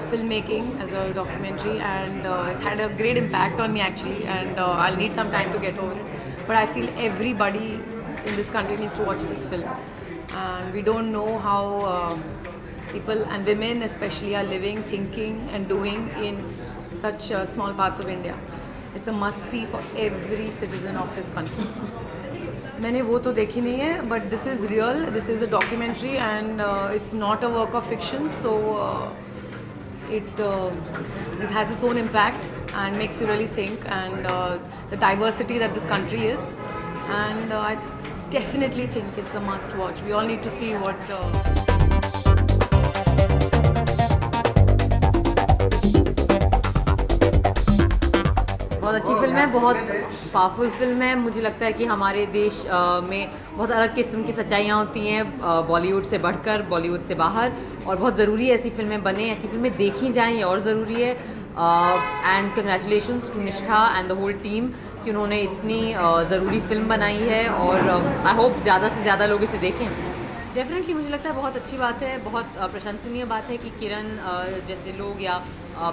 filmmaking as a documentary, and it's had a great impact on me actually. And I'll need some time to get over it. But I feel everybody in this country needs to watch this film. And we don't know how people and women especially are living, thinking, and doing in such small parts of India. It's a must see for every citizen of this country. मैंने वो तो देखी नहीं है, but this is real, this is a documentary, and it's not a work of fiction, so it has its own impact and makes you really think, and the diversity that this country is, and I definitely think it's a must watch. We all need to see what बहुत अच्छी film है, बहुत powerful film है। मुझे लगता है कि हमारे देश में बहुत अलग किस्म की सच्चाइयाँ होती हैं, बॉलीवुड से बढ़कर, बॉलीवुड से बाहर, और बहुत ज़रूरी है ऐसी फिल्में बने, ऐसी फिल्में देखी जाएँ, ये और ज़रूरी है। एंड कंग्रेचुलेशंस टू निष्ठा एंड द होल टीम कि उन्होंने इतनी ज़रूरी फिल्म बनाई है, और आई होप ज़्यादा से ज़्यादा लोग इसे देखें। डेफिनेटली मुझे लगता है बहुत अच्छी बात है, बहुत प्रशंसनीय बात है कि किरण जैसे लोग या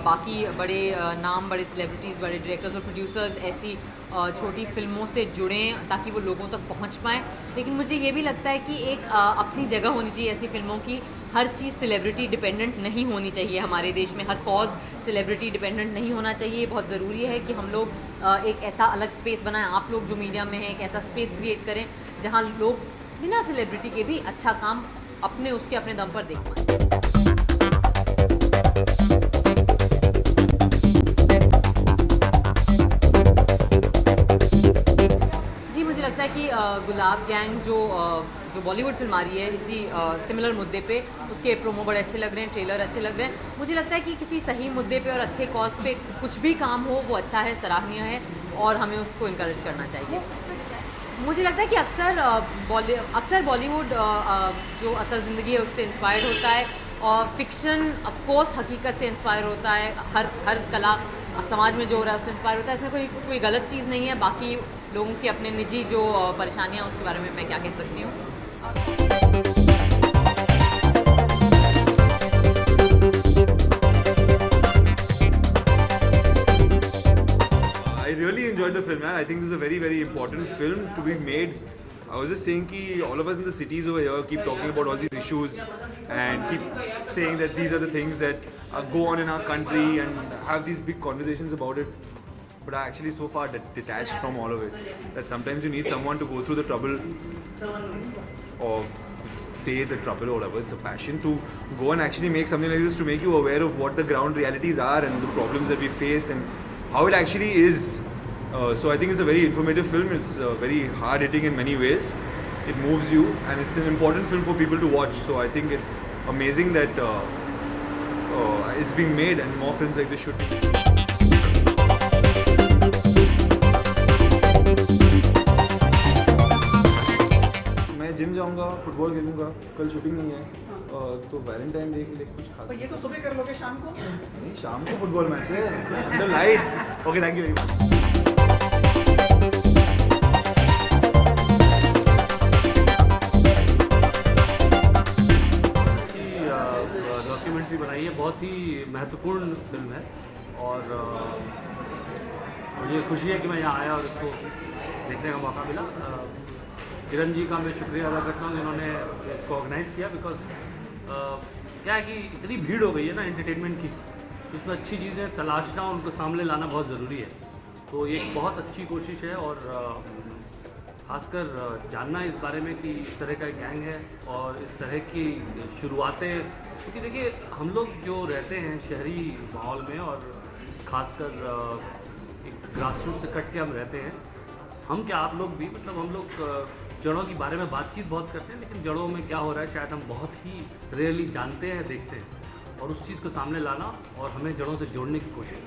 बाकी बड़े नाम, बड़े सेलिब्रिटीज़, बड़े डायरेक्टर्स और प्रोड्यूसर्स ऐसी छोटी फिल्मों से जुड़ें ताकि वो लोगों तक पहुंच पाएँ। लेकिन मुझे ये भी लगता है कि एक अपनी जगह होनी चाहिए ऐसी फिल्मों की। हर चीज़ सेलिब्रिटी डिपेंडेंट नहीं होनी चाहिए हमारे देश में, हर कॉज सेलिब्रिटी डिपेंडेंट नहीं होना चाहिए। बहुत ज़रूरी है कि हम लोग एक ऐसा अलग स्पेस बनाएं, आप लोग जो मीडिया में हैं एक ऐसा स्पेस क्रिएट करें जहाँ लोग बिना सेलिब्रिटी के भी अच्छा काम अपने दम पर देख पाएँ। जी, मुझे लगता है कि गुलाब गैंग जो बॉलीवुड फिल्म आ रही है इसी सिमिलर मुद्दे पे, उसके प्रोमो बड़े अच्छे लग रहे हैं, ट्रेलर अच्छे लग रहे हैं। मुझे लगता है कि किसी सही मुद्दे पे और अच्छे कॉज पे कुछ भी काम हो वो अच्छा है, सराहनीय है, और हमें उसको इनकरेज करना चाहिए। मुझे लगता है कि अक्सर बॉलीवुड जो असल ज़िंदगी है उससे इंस्पायर्ड होता है, और फिक्शन ऑफ कोर्स हकीकत से इंस्पायर होता है। हर कला समाज में जो हो रहा है उससे इंस्पायर होता है, इसमें कोई गलत चीज़ नहीं है। बाकी लोगों की अपने निजी जो परेशानियाँ उसके बारे में मैं क्या कह सकती हूँ। I really enjoyed the film, man. I think this is a very, very important film to be made. I was just saying that all of us in the cities over here keep talking about all these issues and keep saying that these are the things that go on in our country and have these big conversations about it. But I actually so far detached from all of it that sometimes you need someone to go through the trouble or say the trouble or whatever. It's a passion to go and actually make something like this, to make you aware of what the ground realities are and the problems that we face and how it actually is. So I think it's a very informative film. It's very hard hitting in many ways. It moves you, and it's an important film for people to watch. So I think it's amazing that it's being made, and more films like this should be. मैं gym जाऊंगा, football खेलूंगा, कल shooting नहीं है, तो Valentine day के लिए कुछ खास। ये तो सुबह कर लोगे, शाम को नहीं, शाम को फुटबॉल मैच है under lights. Okay, thank you very much. Documentary बनाई है, बहुत ही महत्वपूर्ण फिल्म है, और मुझे खुशी है कि मैं यहाँ आया और इसको देखने का मौका मिला। किरण जी का मैं शुक्रिया अदा करता हूँ जिन्होंने इसको ऑर्गेनाइज़ किया, बिकॉज क्या है कि इतनी भीड़ हो गई है ना एंटरटेनमेंट की, उसमें अच्छी चीज़ें तलाशना, उनको सामने लाना बहुत ज़रूरी है। तो ये एक बहुत अच्छी कोशिश है, और खासकर जानना इस बारे में कि इस तरह का गैंग है और इस तरह की शुरुआतें, क्योंकि देखिए हम लोग जो रहते हैं शहरी माहौल में, और खासकर एक ग्रासरूट से कट के हम रहते हैं, हम क्या आप लोग भी, मतलब हम लोग जड़ों के बारे में बातचीत बहुत करते हैं, लेकिन जड़ों में क्या हो रहा है शायद हम बहुत ही रेयरली जानते हैं, देखते हैं, और उस चीज़ को सामने लाना और हमें जड़ों से जोड़ने की कोशिश,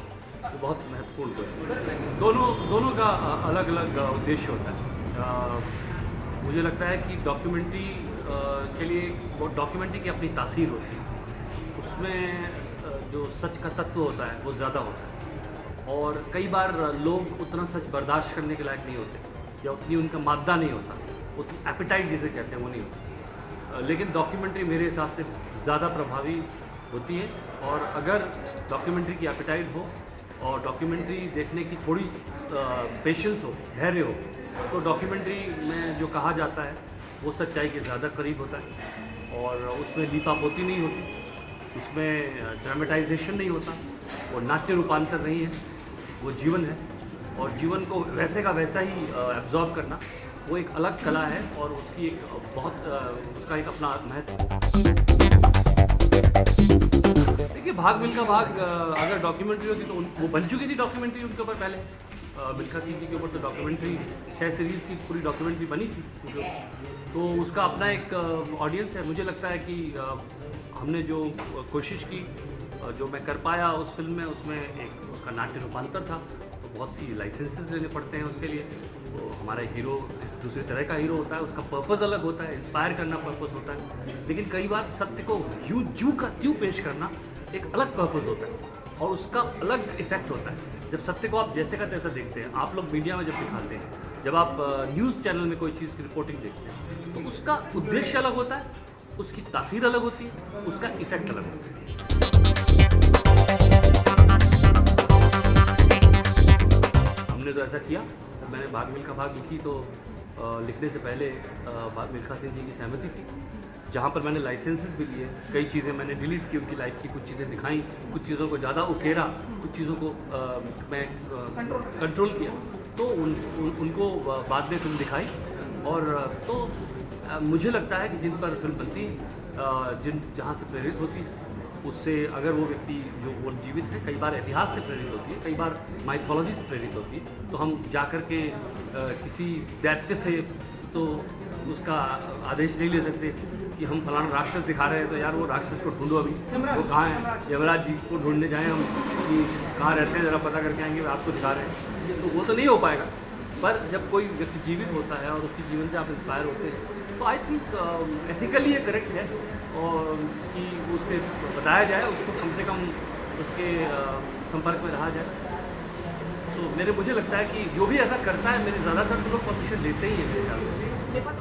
तो बहुत महत्वपूर्ण कोशिश है। दोनों का अलग अलग उद्देश्य होता है। मुझे लगता है कि डॉक्यूमेंट्री के लिए वो डॉक्यूमेंट्री की अपनी तासीर होती है, उसमें जो सच का तत्व होता है वो ज़्यादा होता है, और कई बार लोग उतना सच बर्दाश्त करने के लायक नहीं होते, या उतनी उनका मादा नहीं होता, उतनी एपिटाइट जिसे कहते हैं वो नहीं होती। लेकिन डॉक्यूमेंट्री मेरे हिसाब से ज़्यादा प्रभावी होती है। और अगर डॉक्यूमेंट्री की एपेटाइट हो और डॉक्यूमेंट्री देखने की थोड़ी पेशेंस हो, धैर्य हो, तो डॉक्यूमेंट्री में जो कहा जाता है वो सच्चाई के ज़्यादा करीब होता है और उसमें लीपापोती नहीं होती, उसमें ड्रामेटाइजेशन नहीं होता, वो नाट्य रूपांतर नहीं है, वो जीवन है। और जीवन को वैसे का वैसा ही एब्जॉर्ब करना वो एक अलग कला है और उसकी एक बहुत उसका एक अपना महत्व। देखिए, भाग मिल्खा भाग अगर डॉक्यूमेंट्री होती तो वो बन चुकी थी डॉक्यूमेंट्री उनके ऊपर पहले। मिल्खा सिंह जी के ऊपर तो डॉक्यूमेंट्री 6 सीरीज़ की पूरी डॉक्यूमेंट्री बनी थी, तो उसका अपना एक ऑडियंस है। मुझे लगता है कि हमने जो कोशिश की, जो मैं कर पाया उस फिल्म में, उसमें एक उसका नाट्य रूपांतर था। तो बहुत सी लाइसेंसेस लेने पड़ते हैं उसके लिए। तो हमारा हीरो दूसरी तरह का हीरो होता है, उसका पर्पज़ अलग होता है, इंस्पायर करना पर्पज़ होता है। लेकिन कई बार सत्य को जू का त्यों पेश करना एक अलग पर्पज़ होता है और उसका अलग इफेक्ट होता है। जब सत्य को आप जैसे का तैसा देखते हैं, आप लोग मीडिया में जब दिखाते हैं, जब आप न्यूज़ चैनल में कोई चीज़ की रिपोर्टिंग देखते हैं, तो उसका उद्देश्य अलग होता है, उसकी तासीर अलग होती है, उसका इफेक्ट अलग होता है। हमने तो ऐसा किया। मैंने भाग मिल्खा भाग लिखी तो लिखने से पहले मिल्खा सिंह जी की सहमति थी, जहाँ पर मैंने लाइसेंसेस भी लिए। कई चीज़ें मैंने डिलीट की उनकी लाइफ की, कुछ चीज़ें दिखाई, कुछ चीज़ों को ज़्यादा उकेरा, कुछ चीज़ों को मैं कंट्रोल किया। तो उनको बाद में फिल्म दिखाई और तो मुझे लगता है कि जिन पर फिल्म बनती, जहाँ से प्रेरित होती, उससे अगर वो व्यक्ति जो वो जीवित है, कई बार इतिहास से प्रेरित होती है, कई बार माइथोलॉजी से प्रेरित होती है, तो हम जा कर के किसी दैत्य से तो उसका आदेश नहीं ले सकते कि हम फलाना राक्षस दिखा रहे हैं तो यार वो राक्षस को ढूंढो, अभी वो कहाँ है, यमराज जी को ढूंढने जाएं हम कि कहाँ रहते हैं, ज़रा पता करके आएंगे, आपको दिखा रहे हैं, तो वो तो नहीं हो पाएगा। पर जब कोई व्यक्ति जीवित होता है और उसके जीवन से आप इंस्पायर होते हैं, तो आई थिंक एथिकली ये करेक्ट है और कि उसे बताया जाए, उसको कम से कम उसके संपर्क में रहा जाए। सो मुझे लगता है कि जो भी ऐसा करता है, मेरे ज़्यादातर तो लोग परमिशन लेते ही हैं मेरे ख्याल से।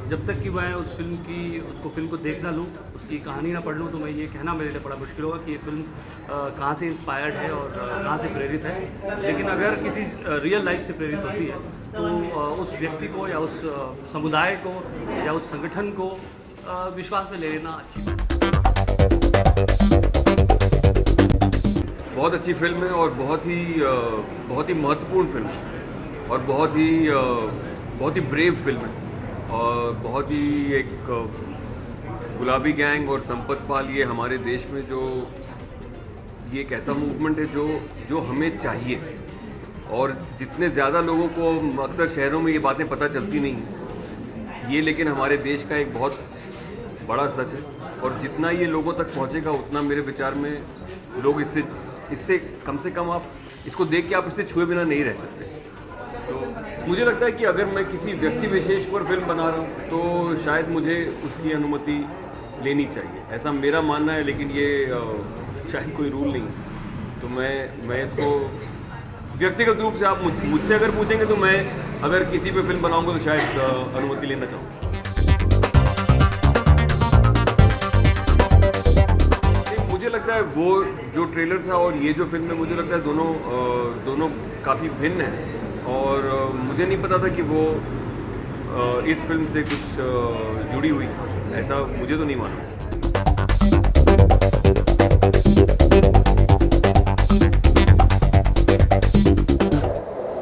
जब तक कि मैं उस फिल्म को देख ना लूँ, उसकी कहानी ना पढ़ लूँ, तो मैं ये कहना मेरे लिए बड़ा मुश्किल होगा कि ये फिल्म कहाँ से इंस्पायर्ड है और कहाँ से प्रेरित है। लेकिन अगर किसी रियल लाइफ से प्रेरित होती है तो उस व्यक्ति को या उस समुदाय को या उस संगठन को विश्वास में ले लेना अच्छी बात है। बहुत अच्छी फिल्म है और बहुत ही महत्वपूर्ण फिल्म है और बहुत ही ब्रेव फिल्म है और बहुत ही एक गुलाबी गैंग और संपत पाल, ये हमारे देश में जो ये एक ऐसा मूवमेंट है जो हमें चाहिए। और जितने ज़्यादा लोगों को अक्सर शहरों में ये बातें पता चलती नहीं हैं, ये लेकिन हमारे देश का एक बहुत बड़ा सच है। और जितना ये लोगों तक पहुँचेगा, उतना मेरे विचार में लोग इससे कम से कम आप इसको देख के आप इससे छुए बिना नहीं रह सकते। तो मुझे लगता है कि अगर मैं किसी व्यक्ति विशेष पर फिल्म बना रहा हूँ तो शायद मुझे उसकी अनुमति लेनी चाहिए, ऐसा मेरा मानना है। लेकिन ये शायद कोई रूल नहीं, तो मैं इसको व्यक्तिगत रूप से आप मुझसे अगर पूछेंगे तो मैं अगर किसी पे फिल्म बनाऊंगा तो शायद अनुमति लेना चाहूँगा। मुझे लगता है वो जो ट्रेलर था और ये जो फिल्म है, मुझे लगता है दोनों काफ़ी भिन्न हैं और मुझे नहीं पता था कि वो इस फिल्म से कुछ जुड़ी हुई, ऐसा मुझे तो नहीं मालूम।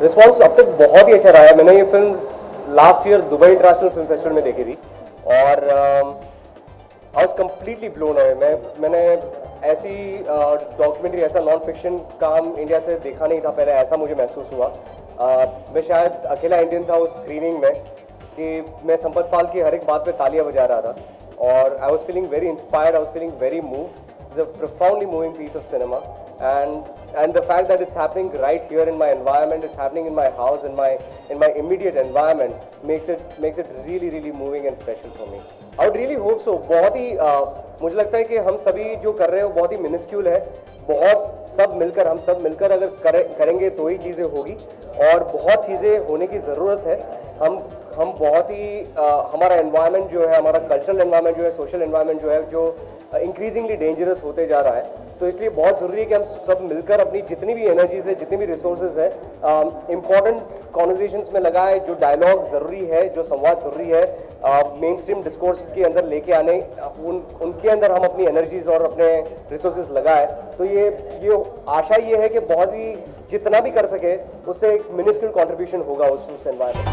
रिस्पॉन्स अब तक बहुत ही अच्छा रहा है। मैंने ये film last year Dubai international film festival में देखी थी और I was completely blown away. मैंने ऐसी डॉक्यूमेंट्री, ऐसा नॉन फिक्शन काम इंडिया से देखा नहीं था पहले, ऐसा मुझे महसूस हुआ। मैं शायद अकेला इंडियन था उस स्क्रीनिंग में कि मैं संपत पाल की हर एक बात पे तालियां बजा रहा था और I was feeling very inspired, I was feeling very moved. It's a profoundly moving piece of cinema, and the fact that it's happening right here in my environment, it's happening in my house, in my immediate environment, makes it really moving and special for me. I would really hope so. बहुत ही मुझे लगता है कि हम सभी जो कर रहे हैं वो बहुत ही मिनिस्क्यूल है। हम सब मिलकर अगर करेंगे तो ही चीज़ें होगी और बहुत चीज़ें होने की ज़रूरत है। हम बहुत ही हमारा एनवायरनमेंट जो है, हमारा कल्चरल एनवायरनमेंट जो है, सोशल एनवायरनमेंट जो है, जो इंक्रीजिंगली डेंजरस होते जा रहा है। तो इसलिए बहुत ज़रूरी है कि हम सब मिलकर अपनी जितनी भी एनर्जीज है, जितनी भी रिसोर्सेज है, इम्पॉर्टेंट कॉन्वर्जेशंस में लगाए, जो डायलॉग ज़रूरी है, जो संवाद ज़रूरी है, मेन स्ट्रीम डिस्कोर्स के अंदर लेके आने, उनके अंदर हम अपनी एनर्जीज और अपने रिसोर्सेज लगाए। तो ये आशा ये है कि बहुत ही जितना भी कर सके उससे एक मिनिस्ट्रियल कॉन्ट्रीब्यूशन होगा उस एनवायरमेंट।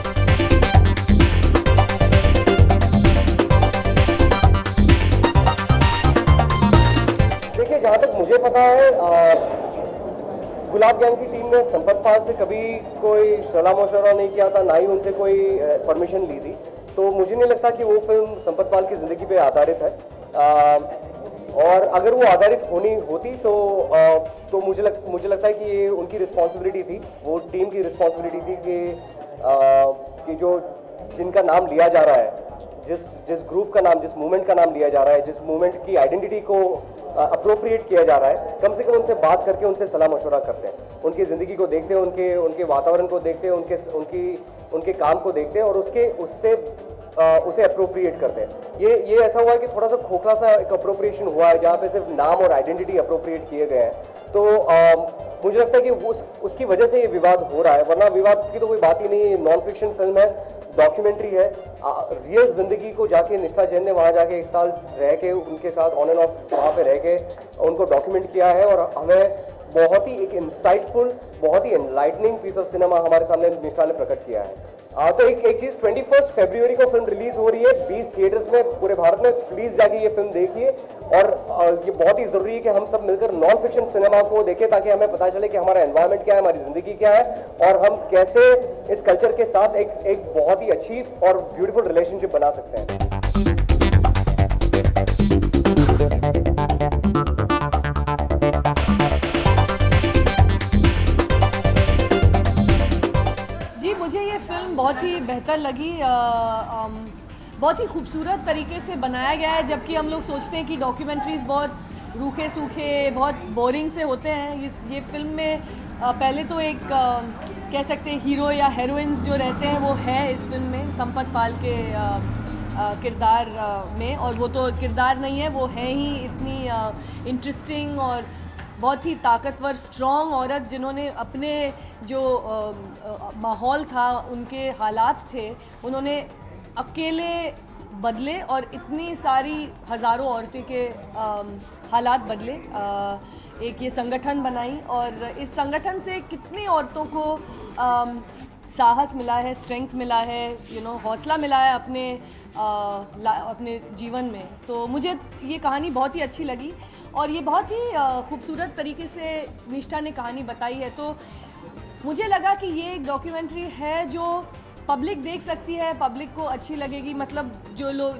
देखिए, जहाँ तक मुझे पता है, गुलाब गैंग की टीम ने संपत पाल से कभी कोई सलाह मशवरा नहीं किया था, ना ही उनसे कोई परमिशन ली थी। तो मुझे नहीं लगता कि वो फिल्म संपत पाल की ज़िंदगी पे आधारित है। और अगर वो आधारित होती तो मुझे लगता है कि ये उनकी रिस्पॉन्सिबिलिटी थी, वो टीम की रिस्पॉन्सिबिलिटी थी कि जो जिनका नाम लिया जा रहा है, जिस ग्रुप का नाम, जिस मूवमेंट का नाम लिया जा रहा है, जिस मूवमेंट की आइडेंटिटी को अप्रोप्रिएट किया जा रहा है, कम से कम उनसे बात करके उनसे सलाह मशवरा करते हैं, उनकी ज़िंदगी को देखते हैं, उनके वातावरण को देखते हैं, उनके काम को देखते हैं और उसे अप्रोप्रिएट करते हैं। ये ऐसा हुआ है कि थोड़ा सा खोखला सा एक अप्रोप्रिएशन हुआ है, जहाँ पे सिर्फ नाम और आइडेंटिटी अप्रोप्रिएट किए गए हैं। तो मुझे लगता है कि उसकी वजह से ये विवाद हो रहा है, वरना विवाद की तो कोई बात ही नहीं है। नॉन फिक्शन फिल्म है, डॉक्यूमेंट्री है, रियल जिंदगी को जाके निष्ठा जैन ने वहाँ जाके 1 साल रह के उनके साथ ऑन एंड ऑफ वहाँ पे रह के उनको डॉक्यूमेंट किया है और हमें बहुत ही एक इंसाइटफुल, बहुत ही एनलाइटनिंग पीस ऑफ सिनेमा हमारे सामने निष्ठा ने प्रकट किया है। तो एक चीज़, 21 फरवरी को फिल्म रिलीज हो रही है 20 थिएटर्स में पूरे भारत में। प्लीज़ जाके ये फिल्म देखिए और ये बहुत ही ज़रूरी है कि हम सब मिलकर नॉन फिक्शन सिनेमा को देखें, ताकि हमें पता चले कि हमारा एनवायरनमेंट क्या है, हमारी ज़िंदगी क्या है और हम कैसे इस कल्चर के साथ एक बहुत ही अच्छी और ब्यूटीफुल रिलेशनशिप बना सकते हैं। मुझे ये फिल्म बहुत ही बेहतर लगी, बहुत ही खूबसूरत तरीके से बनाया गया है। जबकि हम लोग सोचते हैं कि डॉक्यूमेंट्रीज़ बहुत रूखे सूखे, बहुत बोरिंग से होते हैं, ये फिल्म में पहले तो एक कह सकते हैं हीरो या हीरोइंस जो रहते हैं वो है इस फिल्म में संपत पाल के किरदार में, और वो तो किरदार नहीं है, वो है ही इतनी इंटरेस्टिंग और बहुत ही ताकतवर स्ट्रॉन्ग औरत, जिन्होंने अपने जो माहौल था, उनके हालात थे, उन्होंने अकेले बदले और इतनी सारी हज़ारों औरतें के हालात बदले। एक ये संगठन बनाई और इस संगठन से कितनी औरतों को साहस मिला है, स्ट्रेंथ मिला है, हौसला मिला है अपने जीवन में। तो मुझे ये कहानी बहुत ही अच्छी लगी और ये बहुत ही खूबसूरत तरीके से निष्ठा ने कहानी बताई है। तो मुझे लगा कि ये एक डॉक्यूमेंट्री है जो पब्लिक देख सकती है, पब्लिक को अच्छी लगेगी। मतलब जो लोग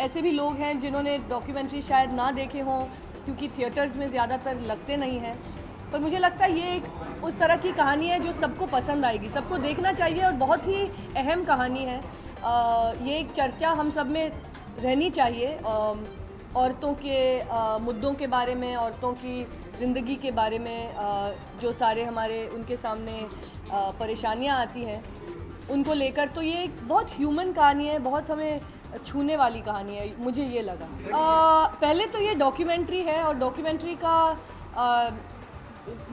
ऐसे भी लोग हैं जिन्होंने डॉक्यूमेंट्री शायद ना देखे हों, क्योंकि थिएटर्स में ज़्यादातर लगते नहीं हैं, पर मुझे लगता है ये एक उस तरह की कहानी है जो सबको पसंद आएगी, सबको देखना चाहिए और बहुत ही अहम कहानी है। ये एक चर्चा हम सब में रहनी चाहिए, औरतों के मुद्दों के बारे में, औरतों की ज़िंदगी के बारे में, जो सारे हमारे उनके सामने परेशानियां आती हैं उनको लेकर। तो ये एक बहुत ह्यूमन कहानी है, बहुत हमें छूने वाली कहानी है, मुझे ये लगा। पहले तो ये डॉक्यूमेंट्री है और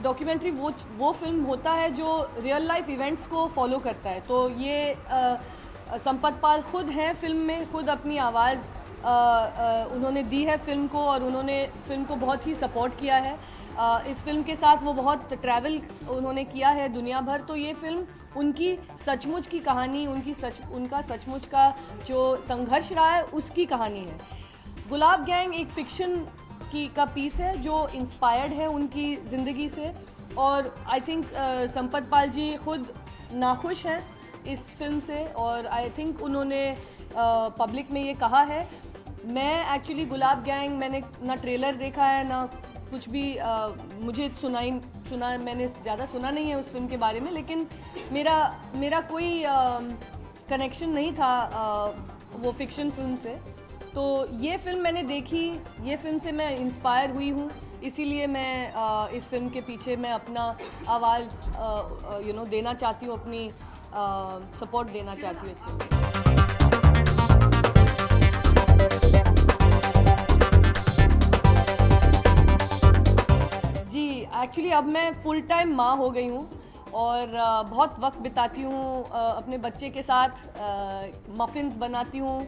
डॉक्यूमेंट्री वो फिल्म होता है जो रियल लाइफ इवेंट्स को फॉलो करता है। तो ये संपत पाल खुद हैं फिल्म में, खुद अपनी आवाज़ उन्होंने दी है फिल्म को और उन्होंने फिल्म को बहुत ही सपोर्ट किया है। इस फिल्म के साथ वो बहुत ट्रैवल उन्होंने किया है दुनिया भर। तो ये फिल्म उनकी सचमुच की कहानी, उनका सचमुच का जो संघर्ष रहा है उसकी कहानी है। गुलाब गैंग एक फिक्शन का पीस है जो इंस्पायर्ड है उनकी ज़िंदगी से, और आई थिंक संपत पाल जी खुद नाखुश हैं इस फिल्म से, और आई थिंक उन्होंने पब्लिक में ये कहा है। मैं एक्चुअली गुलाब गैंग मैंने ना ट्रेलर देखा है ना कुछ भी मुझे सुना मैंने ज़्यादा सुना नहीं है उस फिल्म के बारे में, लेकिन मेरा कोई कनेक्शन नहीं था वो फिक्शन फिल्म से। तो ये फिल्म मैंने देखी, ये फिल्म से मैं इंस्पायर हुई हूँ, इसीलिए मैं इस फिल्म के पीछे मैं अपना आवाज़ देना चाहती हूँ, अपनी सपोर्ट देना चाहती हूँ इस फिल्म। एक्चुअली अब मैं फुल टाइम माँ हो गई हूँ और बहुत वक्त बिताती हूँ अपने बच्चे के साथ, मफ़िन्स बनाती हूँ,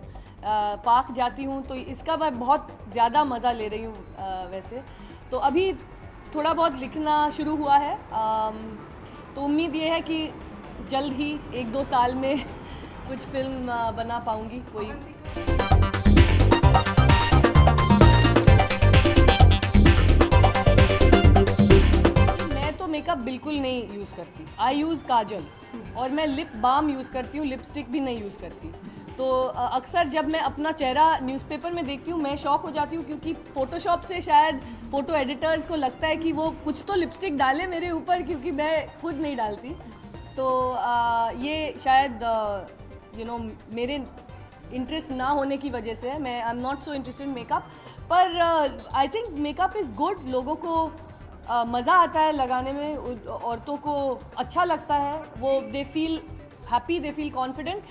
पार्क जाती हूँ, तो इसका मैं बहुत ज़्यादा मज़ा ले रही हूँ वैसे। तो अभी थोड़ा बहुत लिखना शुरू हुआ है, तो उम्मीद ये है कि जल्द ही 1-2 साल में कुछ फिल्म बना पाऊँगी कोई। मेकअप बिल्कुल नहीं यूज़ करती, आई यूज़ काजल और मैं लिप बाम यूज़ करती हूँ, लिपस्टिक भी नहीं यूज़ करती। तो अक्सर जब मैं अपना चेहरा न्यूज़पेपर में देखती हूँ मैं शॉक हो जाती हूँ, क्योंकि फ़ोटोशॉप से शायद फ़ोटो एडिटर्स को लगता है कि वो कुछ तो लिपस्टिक डाले मेरे ऊपर, क्योंकि मैं खुद नहीं डालती। तो ये शायद मेरे इंटरेस्ट ना होने की वजह से है। मैं I am not so interested in makeup, पर I think makeup is good. लोगों को मज़ा आता है लगाने में, औरतों को अच्छा लगता है, वो they feel happy, they feel confident.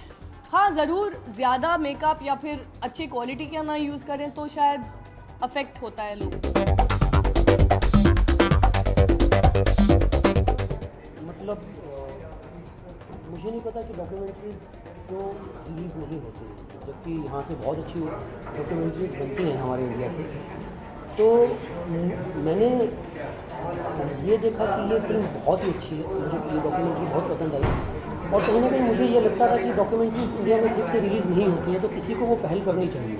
हाँ, ज़रूर ज़्यादा मेकअप या फिर अच्छे क्वालिटी का ना यूज़ करें तो शायद अफेक्ट होता है लोगों को। मतलब मुझे नहीं पता कि डॉक्यूमेंट्रीज़ क्यों रिलीज़ नहीं होती, जबकि यहाँ से बहुत अच्छी डॉक्यूमेंट्रीज़ बनती हैं हमारे इंडिया से। तो मैंने ये देखा कि ये फिल्म बहुत ही अच्छी है, मुझे ये डॉक्यूमेंट्री बहुत पसंद आई, और कहीं ना कहीं मुझे ये लगता था कि डॉक्यूमेंट्रीज़ इंडिया में ठीक से रिलीज़ नहीं होती हैं, तो किसी को वो पहल करनी चाहिए।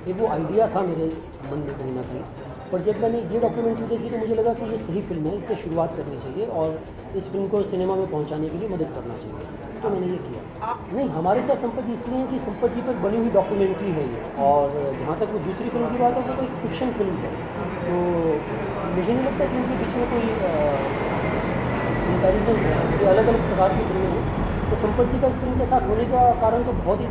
एक वो आइडिया था मेरे मन में कहीं ना कहीं, पर जब मैंने ये डॉक्यूमेंट्री देखी तो मुझे लगा कि ये सही फिल्म है, इससे शुरुआत करनी चाहिए और इस फिल्म को सिनेमा में पहुंचाने के लिए मदद करना चाहिए, तो मैंने ये किया। नहीं, हमारे साथ संपत जी इसलिए है कि संपत जी पर बनी हुई डॉक्यूमेंट्री है ये, और जहाँ तक वो दूसरी फिल्म की बात है वो तो एक फिक्शन फिल्म है, तो मुझे नहीं लगता कि उनके बीच में कोई कंपैरिजन है, ये अलग अलग प्रकार की फिल्में हैं। तो संपत जी का इस फिल्म के साथ होने का कारण तो बहुत ही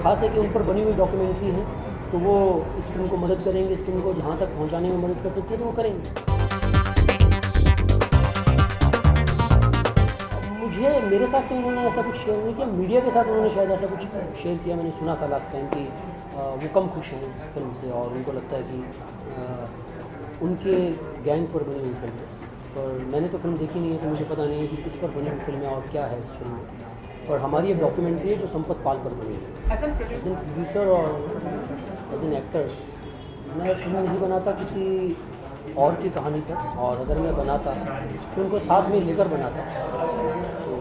खास है कि उन पर बनी हुई डॉक्यूमेंट्री है, तो वो इस फिल्म को मदद करेंगे, इस फिल्म को जहाँ तक पहुँचाने में मदद कर सकते हैं तो वो करेंगे। मेरे साथ तो उन्होंने ऐसा कुछ शेयर नहीं किया, मीडिया के साथ उन्होंने शायद ऐसा कुछ शेयर किया। मैंने सुना था लास्ट टाइम कि वो कम खुश हैं उस फिल्म से और उनको लगता है कि उनके गैंग पर बनी हुई फिल्म है, पर मैंने तो फिल्म देखी नहीं है तो मुझे पता नहीं है कि किस पर बनी हुई फिल्म है और क्या है इस फिल्म में। और हमारी एक डॉक्यूमेंट्री है जो संपत पाल पर बनी है। एज एन प्रोड्यूसर और एज एन एक्टर मैं फिल्म नहीं बनाता किसी और की कहानी पर, और अगर मैं बनाता तो उनको साथ में लेकर बनाता। तो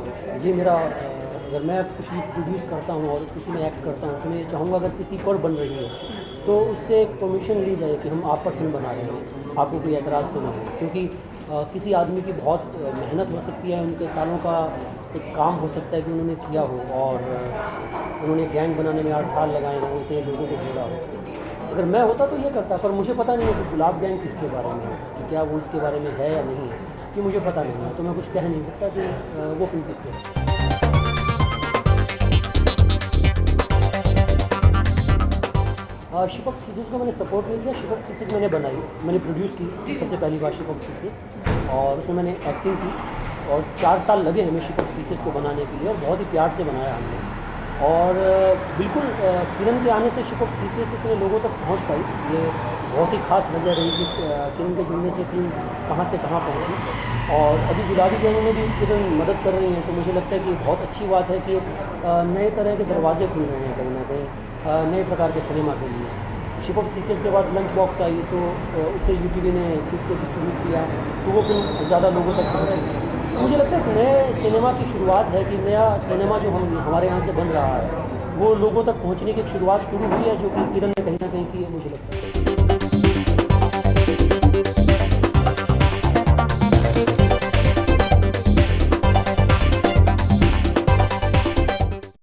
ये मेरा अगर मैं कुछ भी प्रोड्यूस करता हूँ और किसी में एक्ट करता हूँ तो मैं चाहूँगा अगर किसी पर बन रही है तो उससे परमिशन ली जाए कि हम आप पर फिल्म बना रहे हैं, आपको कोई एतराज़ तो नहीं है, क्योंकि किसी आदमी की बहुत मेहनत हो सकती है, उनके सालों का एक काम हो सकता है कि उन्होंने किया हो और उन्होंने गैंग बनाने में 8 साल लगाए हों, इतने लोगों को जोड़ा हो। अगर मैं होता तो ये करता, पर मुझे पता नहीं है कि गुलाब गैंग किसके बारे में है, कि क्या वो इसके बारे में है या नहीं है, कि मुझे पता नहीं है, तो मैं कुछ कह नहीं सकता कि वो फिल्म किसके है। शिप ऑफ थीसिस को मैंने सपोर्ट नहीं किया। शिप ऑफ थीसिस मैंने बनाई, मैंने प्रोड्यूस की सबसे पहली बार शिप ऑफ थीसिस, और उसमें मैंने एक्टिंग की और 4 साल लगे हमें शिप ऑफ थीसिस को बनाने के लिए, और बहुत ही प्यार से बनाया हमने। और बिल्कुल किरण के आने से शिप ऑफ थीसिस इतने लोगों तक पहुंच पाई, ये बहुत ही खास वजह रही कि किरण के जुड़ने से फिल्म कहां से कहां पहुंची। और अभी गुलाबी गैंग में भी किरण मदद कर रही हैं, तो मुझे लगता है कि बहुत अच्छी बात है कि नए तरह के दरवाजे खुल रहे हैं कहीं ना कहीं नए प्रकार के सिनेमा के लिए। शिप ऑफ थीसिस के बाद लंच बॉक्स आई, तो उसे यूटीवी ने ठीक से डिस्ट्रीब्यूट किया, तो वो फिल्म ज़्यादा लोगों तक पहुँची। तो मुझे लगता है कि नए सिनेमा की शुरुआत है, कि नया सिनेमा जो हमारे यहाँ से बन रहा है वो लोगों तक पहुँचने की एक शुरुआत शुरू हुई है, जो कि किरण ने कहीं ना कहीं की है, मुझे लगता है।